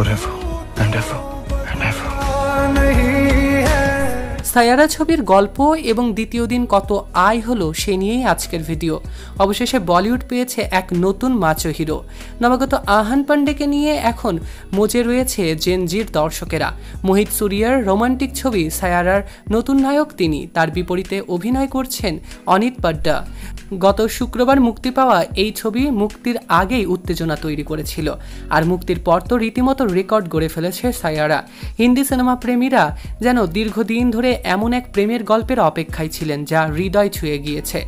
forever and ever and ever. Saiyaara ছবির গল্প এবং দ্বিতীয় দিন কত আয় হলো সে নিয়েই আজকের ভিডিও। অবশেষে বলিউড পেয়েছে এক নতুন মাচো হিরো। নবাগত আহান পান্ডেকে নিয়ে এখন মজে রয়েছে জেনজির দর্শকেরা। মোহিত সুরিয়ার রোমান্টিক ছবি সায়ারার নতুন নায়ক তিনি, তার বিপরীতে অভিনয় করছেন অনিত পাড্ডা। গত শুক্রবার মুক্তি পাওয়া এই ছবি মুক্তির আগেই উত্তেজনা তৈরি করেছিল, আর মুক্তির পর তো রীতিমতো রেকর্ড গড়ে ফেলেছে সায়ারা। হিন্দি সিনেমা প্রেমীরা যেন দীর্ঘদিন ধরে এমন এক প্রেমের গল্পের অপেক্ষায় ছিলেন যা হৃদয় ছুঁয়ে গিয়েছে।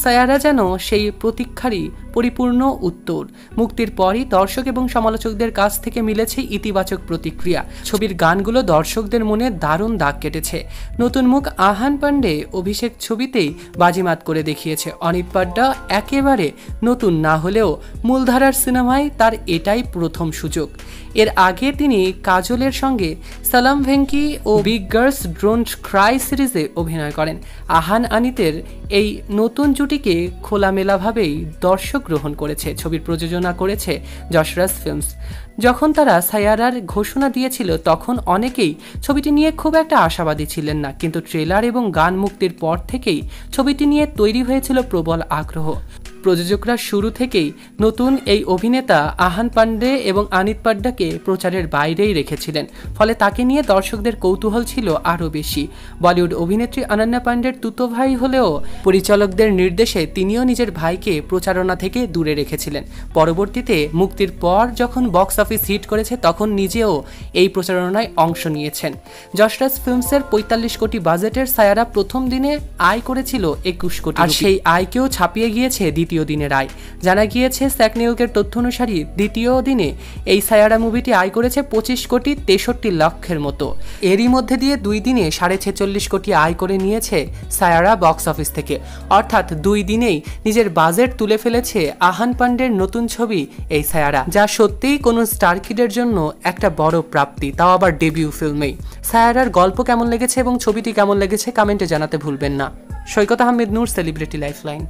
সায়ারা যেন সেই প্রতীক্ষারই পরিপূর্ণ উত্তর। মুক্তির পরই দর্শক এবং সমালোচকদের কাছ থেকে মিলেছে ইতিবাচক প্রতিক্রিয়া। ছবির গানগুলো দর্শকদের মনে দারুণ দাগ কেটেছে। নতুন মুখ আহান পান্ডে অভিষেক ছবিতেই বাজিমাত করে দেখিয়েছে। অনিত পাড্ডা একেবারে নতুন না হলেও মূলধারার সিনেমায় তার এটাই প্রথম সুযোগ। এর আগে তিনি কাজলের সঙ্গে সালাম ভেঙ্কি ও বিগ গার্লস ডোন্ট ক্রাই সিরিজে অভিনয় করেন। আহান আনিতের এই নতুন জুটিকে খোলামেলাভাবেই দর্শক গ্রহণ করেছে। ছবির প্রযোজনা করেছে যশরাজ ফিল্মস। যখন তারা সায়ারার ঘোষণা দিয়েছিল তখন অনেকেই ছবিটি নিয়ে খুব একটা আশাবাদী ছিলেন না, কিন্তু ট্রেলার এবং গান মুক্তির পর থেকেই ছবিটি নিয়ে তৈরি হয়েছিল প্রবল আগ্রহ। প্রযোজকরা শুরু থেকেই নতুন এই অভিনেতা আহান পান্ডে এবং অনিত পাড্ডাকে প্রচারের বাইরেই রেখেছিলেন, ফলে তাকে নিয়ে দর্শকদের কৌতূহল ছিল আরও বেশি। বলিউড অভিনেত্রী অনন্যা পান্ডের তুতো ভাই হলেও পরিচালকদের নির্দেশে তিনিও নিজের ভাইকে প্রচারণা থেকে দূরে রেখেছিলেন। পরবর্তীতে মুক্তির পর যখন বক্স অফিস হিট করেছে তখন নিজেও এই প্রচারণায় অংশ নিয়েছেন। যশরাজ ফিল্মসের ৪৫ কোটি বাজেটের সায়ারা প্রথম দিনে আয় করেছিল ২১ কোটি, আর সেই আয়কেও ছাপিয়ে গিয়েছে দ্বিতীয় দিনের আয়। জানা গিয়েছে স্যাক নিউজের তথ্য অনুসারে দ্বিতীয় দিনে এই সায়ারা মুভিটি আয় করেছে ২৫ কোটি ৬৩ লক্ষের মতো। এরই মধ্যে দিয়ে ২ দিনে ৪৬.৫ কোটি আয় করে নিয়েছে সায়ারা বক্স অফিস থেকে, অর্থাৎ ২ দিনেই নিজের বাজেট তুলে ফেলেছে আহান পান্ডের নতুন ছবি এই সায়ারা, যা সত্যিই কোনো স্টার কিডের জন্য একটা বড় প্রাপ্তি, তাও আবার ডেবিউ ফিল্মেই। সায়ারার গল্প কেমন লেগেছে এবং ছবিটি কেমন লেগেছে কমেন্টে জানাতে ভুলবেন না। সৈকত আহমেদ নূর, সেলিব্রিটি লাইফলাইন।